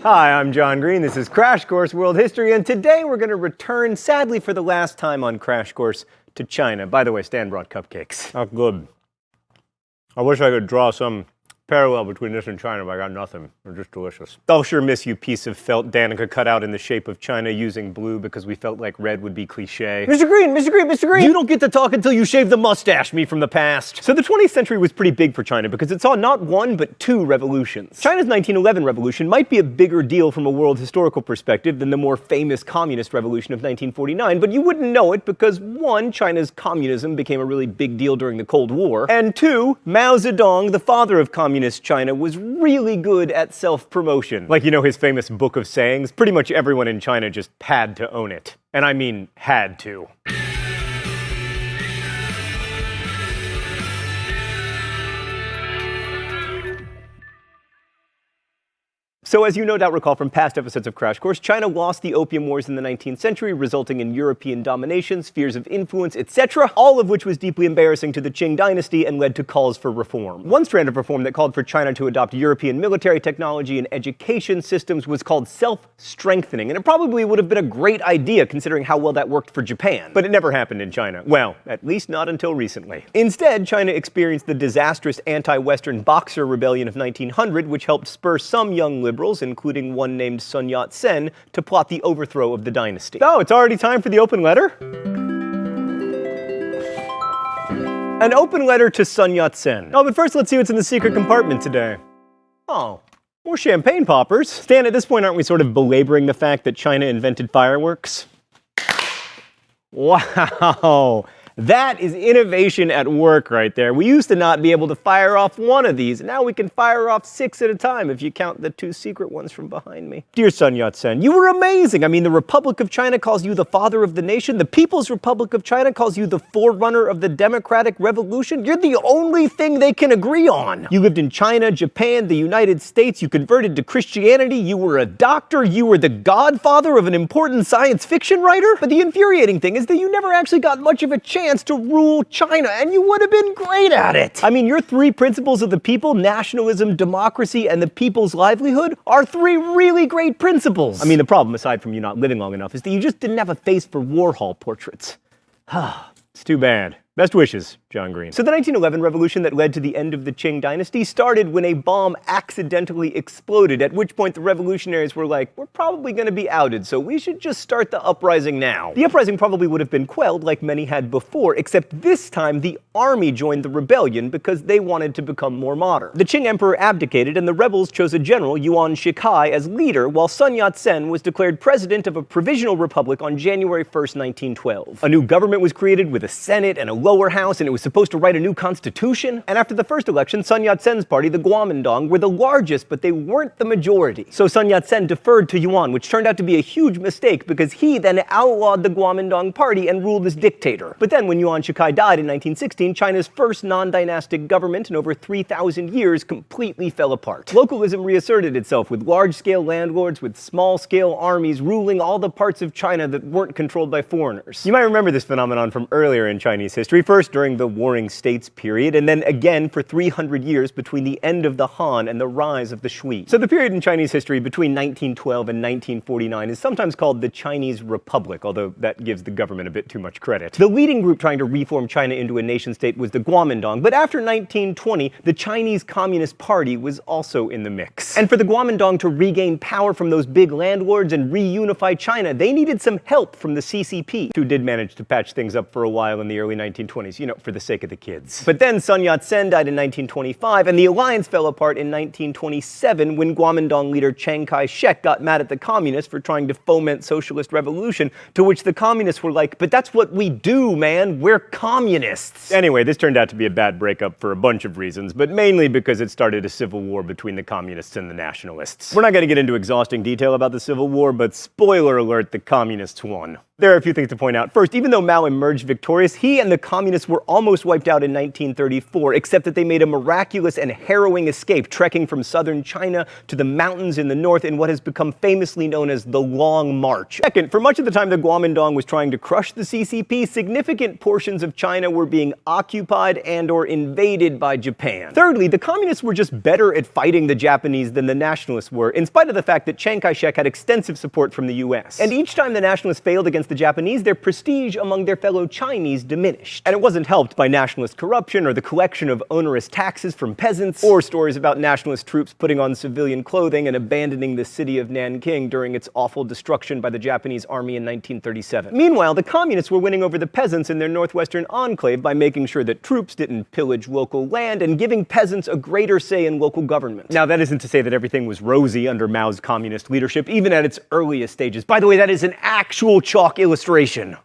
Hi, I'm John Green. This is Crash Course World History, and today we're going to return, sadly for the last time on Crash Course, to China. By the way, Stan brought cupcakes. Oh, good. I wish I could draw some parallel between this and China, but I got nothing. They're just delicious. I'll sure miss you, piece of felt Danica cut out in the shape of China using blue because we felt like red would be cliche. Mr. Green, Mr. Green, Mr. Green! You don't get to talk until you shave the mustache, me from the past. So the 20th century was pretty big for China because it saw not one, but two revolutions. China's 1911 revolution might be a bigger deal from a world historical perspective than the more famous communist revolution of 1949, but you wouldn't know it because one, China's communism became a really big deal during the Cold War, and two, Mao Zedong, the father of communist China, was really good at self-promotion. Like, you know, his famous book of sayings? Pretty much everyone in China just had to own it. And I mean, had to. So as you no doubt recall from past episodes of Crash Course, China lost the Opium Wars in the 19th century, resulting in European domination, spheres of influence, etc., all of which was deeply embarrassing to the Qing dynasty and led to calls for reform. One strand of reform that called for China to adopt European military technology and education systems was called self-strengthening, and it probably would have been a great idea considering how well that worked for Japan. But it never happened in China. Well, at least not until recently. Instead, China experienced the disastrous anti-Western Boxer Rebellion of 1900, which helped spur some young liberals, including one named Sun Yat-sen, to plot the overthrow of the dynasty. Oh, it's already time for the open letter? An open letter to Sun Yat-sen. Oh, but first let's see what's in the secret compartment today. Oh, more champagne poppers. Stan, at this point, aren't we sort of belaboring the fact that China invented fireworks? Wow. That is innovation at work right there. We used to not be able to fire off one of these, and now we can fire off 6 at a time if you count the 2 secret ones from behind me. Dear Sun Yat-sen, you were amazing. I mean, the Republic of China calls you the father of the nation. The People's Republic of China calls you the forerunner of the democratic revolution. You're the only thing they can agree on. You lived in China, Japan, the United States. You converted to Christianity. You were a doctor. You were the godfather of an important science fiction writer. But the infuriating thing is that you never actually got much of a chance to rule China, and you would have been great at it. I mean, your 3 principles of the people, nationalism, democracy, and the people's livelihood, are 3 really great principles. I mean, the problem, aside from you not living long enough, is that you just didn't have a face for Warhol portraits. It's too bad. Best wishes, John Green. So the 1911 revolution that led to the end of the Qing dynasty started when a bomb accidentally exploded, at which point the revolutionaries were like, we're probably going to be outed, so we should just start the uprising now. The uprising probably would have been quelled like many had before, except this time the army joined the rebellion because they wanted to become more modern. The Qing emperor abdicated and the rebels chose a general, Yuan Shikai, as leader, while Sun Yat-sen was declared president of a provisional republic on January 1st, 1912. A new government was created with a senate and a lower house, and it was supposed to write a new constitution. And after the first election, Sun Yat-sen's party, the Kuomintang, were the largest, but they weren't the majority. So Sun Yat-sen deferred to Yuan, which turned out to be a huge mistake because he then outlawed the Kuomintang party and ruled as dictator. But then when Yuan Shikai died in 1916, China's first non-dynastic government in over 3,000 years completely fell apart. Localism reasserted itself with large-scale landlords with small-scale armies ruling all the parts of China that weren't controlled by foreigners. You might remember this phenomenon from earlier in Chinese history. First during the Warring States period, and then again for 300 years between the end of the Han and the rise of the Shui. So the period in Chinese history between 1912 and 1949 is sometimes called the Chinese Republic, although that gives the government a bit too much credit. The leading group trying to reform China into a nation-state was the Kuomintang, but after 1920, the Chinese Communist Party was also in the mix. And for the Kuomintang to regain power from those big landlords and reunify China, they needed some help from the CCP, who did manage to patch things up for a while in the early 1920s, you know, for the sake of the kids. But then Sun Yat-sen died in 1925, and the alliance fell apart in 1927 when Kuomintang leader Chiang Kai-shek got mad at the communists for trying to foment socialist revolution, to which the communists were like, but that's what we do, man, we're communists. Anyway, this turned out to be a bad breakup for a bunch of reasons, but mainly because it started a civil war between the communists and the nationalists. We're not going to get into exhausting detail about the Civil War, but spoiler alert, the communists won. There are a few things to point out. First, even though Mao emerged victorious, he and the communists were almost wiped out in 1934, except that they made a miraculous and harrowing escape, trekking from southern China to the mountains in the north in what has become famously known as the Long March. Second, for much of the time the Kuomintang was trying to crush the CCP, significant portions of China were being occupied and/or invaded by Japan. Thirdly, the communists were just better at fighting the Japanese than the nationalists were, in spite of the fact that Chiang Kai-shek had extensive support from the US. And each time the nationalists failed against the Japanese, their prestige among their fellow Chinese diminished. And it wasn't helped by nationalist corruption or the collection of onerous taxes from peasants, or stories about nationalist troops putting on civilian clothing and abandoning the city of Nanking during its awful destruction by the Japanese army in 1937. Meanwhile, the communists were winning over the peasants in their northwestern enclave by making sure that troops didn't pillage local land and giving peasants a greater say in local government. Now, that isn't to say that everything was rosy under Mao's communist leadership, even at its earliest stages. By the way, that is an actual chalk illustration.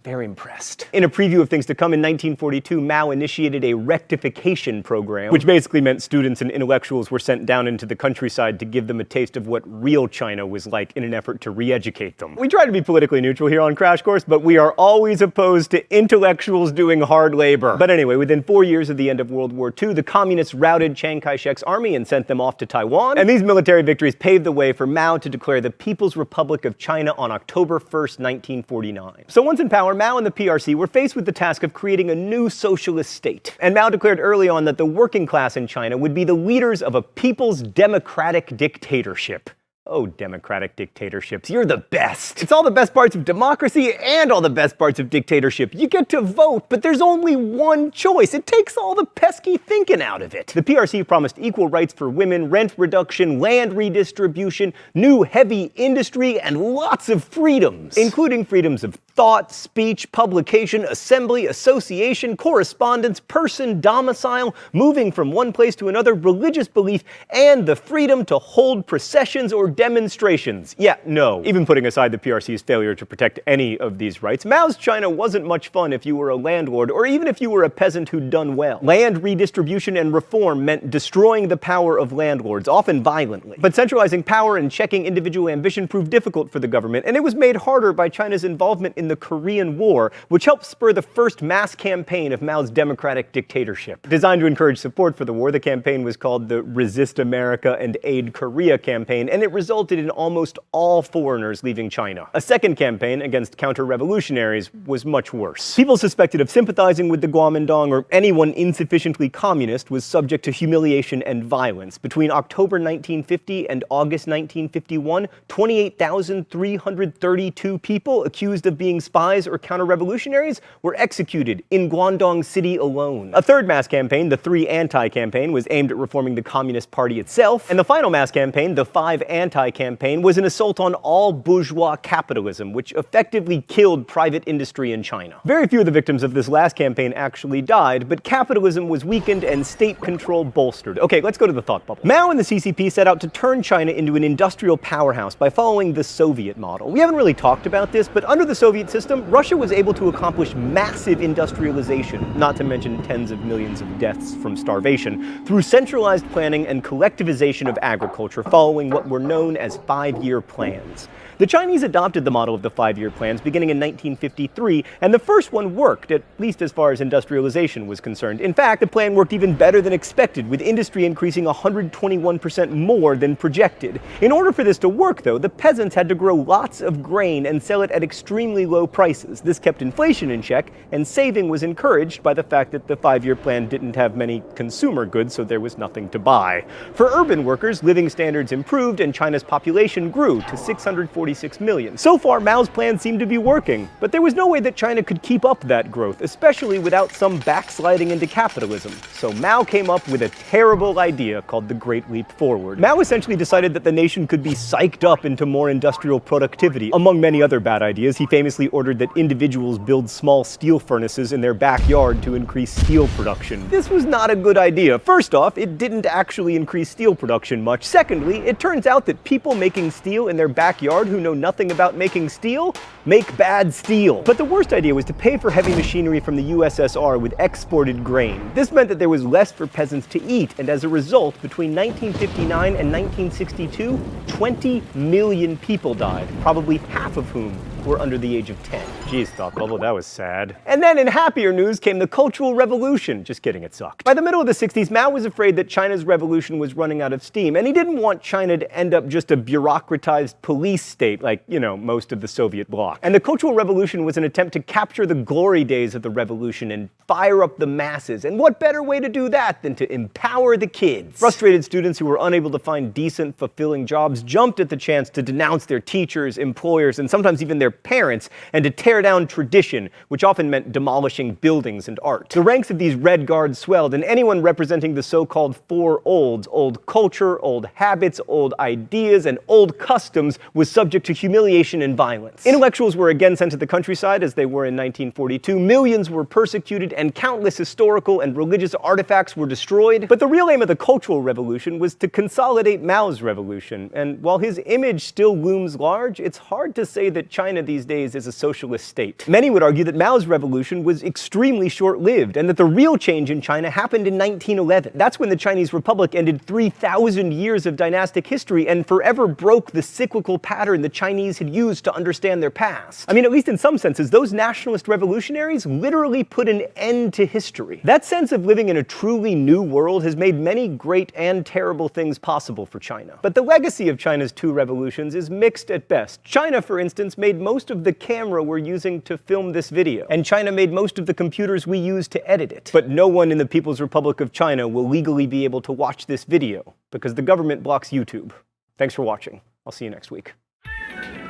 Very impressed. In a preview of things to come, in 1942, Mao initiated a rectification program, which basically meant students and intellectuals were sent down into the countryside to give them a taste of what real China was like in an effort to re-educate them. We try to be politically neutral here on Crash Course, but we are always opposed to intellectuals doing hard labor. But anyway, within 4 years of the end of World War II, the communists routed Chiang Kai-shek's army and sent them off to Taiwan, and these military victories paved the way for Mao to declare the People's Republic of China on October 1st, 1949. So once in power, Mao and the PRC were faced with the task of creating a new socialist state. And Mao declared early on that the working class in China would be the leaders of a people's democratic dictatorship. Oh, democratic dictatorships, you're the best. It's all the best parts of democracy and all the best parts of dictatorship. You get to vote, but there's only one choice. It takes all the pesky thinking out of it. The PRC promised equal rights for women, rent reduction, land redistribution, new heavy industry, and lots of freedoms, including freedoms of thought, speech, publication, assembly, association, correspondence, person, domicile, moving from one place to another, religious belief, and the freedom to hold processions or demonstrations. Yeah, no. Even putting aside the PRC's failure to protect any of these rights, Mao's China wasn't much fun if you were a landlord, or even if you were a peasant who'd done well. Land redistribution and reform meant destroying the power of landlords, often violently. But centralizing power and checking individual ambition proved difficult for the government, and it was made harder by China's involvement in the Korean War, which helped spur the first mass campaign of Mao's democratic dictatorship. Designed to encourage support for the war, the campaign was called the Resist America and Aid Korea campaign, and it resulted in almost all foreigners leaving China. A second campaign against counter-revolutionaries was much worse. People suspected of sympathizing with the Kuomintang or anyone insufficiently communist was subject to humiliation and violence. Between October 1950 and August 1951, 28,332 people accused of being spies or counter-revolutionaries were executed in Guangdong City alone. A third mass campaign, the 3 Anti campaign, was aimed at reforming the Communist Party itself, and the final mass campaign, the 5 Anti campaign, was an assault on all bourgeois capitalism, which effectively killed private industry in China. Very few of the victims of this last campaign actually died, but capitalism was weakened and state control bolstered. Okay, let's go to the thought bubble. Mao and the CCP set out to turn China into an industrial powerhouse by following the Soviet model. We haven't really talked about this, but under the Soviet system, Russia was able to accomplish massive industrialization, not to mention tens of millions of deaths from starvation, through centralized planning and collectivization of agriculture following what were known as 5-year plans. The Chinese adopted the model of the 5-year plans beginning in 1953, and the first one worked, at least as far as industrialization was concerned. In fact, the plan worked even better than expected, with industry increasing 121% more than projected. In order for this to work, though, the peasants had to grow lots of grain and sell it at extremely low prices. This kept inflation in check, and saving was encouraged by the fact that the 5-year plan didn't have many consumer goods, so there was nothing to buy. For urban workers, living standards improved, and China's population grew to 646 million. So far, Mao's plan seemed to be working, but there was no way that China could keep up that growth, especially without some backsliding into capitalism. So Mao came up with a terrible idea called the Great Leap Forward. Mao essentially decided that the nation could be psyched up into more industrial productivity. Among many other bad ideas, he famously ordered that individuals build small steel furnaces in their backyard to increase steel production. This was not a good idea. First off, it didn't actually increase steel production much. Secondly, it turns out that people making steel in their backyard who know nothing about making steel make bad steel. But the worst idea was to pay for heavy machinery from the USSR with exported grain. This meant that there was less for peasants to eat, and as a result, between 1959 and 1962, 20 million people died, probably half of whom were under the age of 10. Jeez, Thought Bubble, that was sad. And then in happier news came the Cultural Revolution. Just kidding, it sucked. By the middle of the 60s, Mao was afraid that China's revolution was running out of steam, and he didn't want China to end up just a bureaucratized police state like, most of the Soviet bloc. And the Cultural Revolution was an attempt to capture the glory days of the revolution and fire up the masses. And what better way to do that than to empower the kids? Frustrated students who were unable to find decent, fulfilling jobs jumped at the chance to denounce their teachers, employers, and sometimes even their parents, and to tear down tradition, which often meant demolishing buildings and art. The ranks of these Red Guards swelled, and anyone representing the so-called four olds, old culture, old habits, old ideas, and old customs, was subject to humiliation and violence. Intellectuals were again sent to the countryside, as they were in 1942, millions were persecuted, and countless historical and religious artifacts were destroyed. But the real aim of the Cultural Revolution was to consolidate Mao's revolution, and while his image still looms large, it's hard to say that China these days is a socialist state. Many would argue that Mao's revolution was extremely short-lived, and that the real change in China happened in 1911. That's when the Chinese Republic ended 3,000 years of dynastic history and forever broke the cyclical pattern the Chinese had used to understand their past. I mean, at least in some senses, those nationalist revolutionaries literally put an end to history. That sense of living in a truly new world has made many great and terrible things possible for China. But the legacy of China's two revolutions is mixed at best. China, for instance, made most of the camera we're using to film this video, and China made most of the computers we use to edit it. But no one in the People's Republic of China will legally be able to watch this video, because the government blocks YouTube. Thanks for watching. I'll see you next week.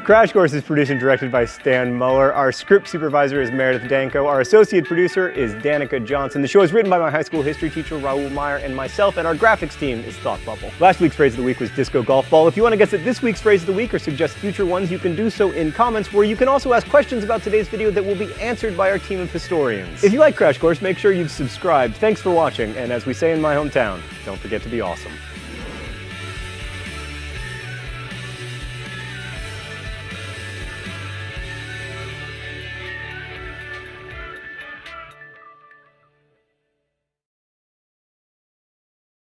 Crash Course is produced and directed by Stan Muller. Our script supervisor is Meredith Danko. Our associate producer is Danica Johnson. The show is written by my high school history teacher, Raoul Meyer, and myself, and our graphics team is Thought Bubble. Last week's phrase of the week was disco golf ball. If you want to guess at this week's phrase of the week or suggest future ones, you can do so in comments, where you can also ask questions about today's video that will be answered by our team of historians. If you like Crash Course, make sure you've subscribed. Thanks for watching, and as we say in my hometown, don't forget to be awesome.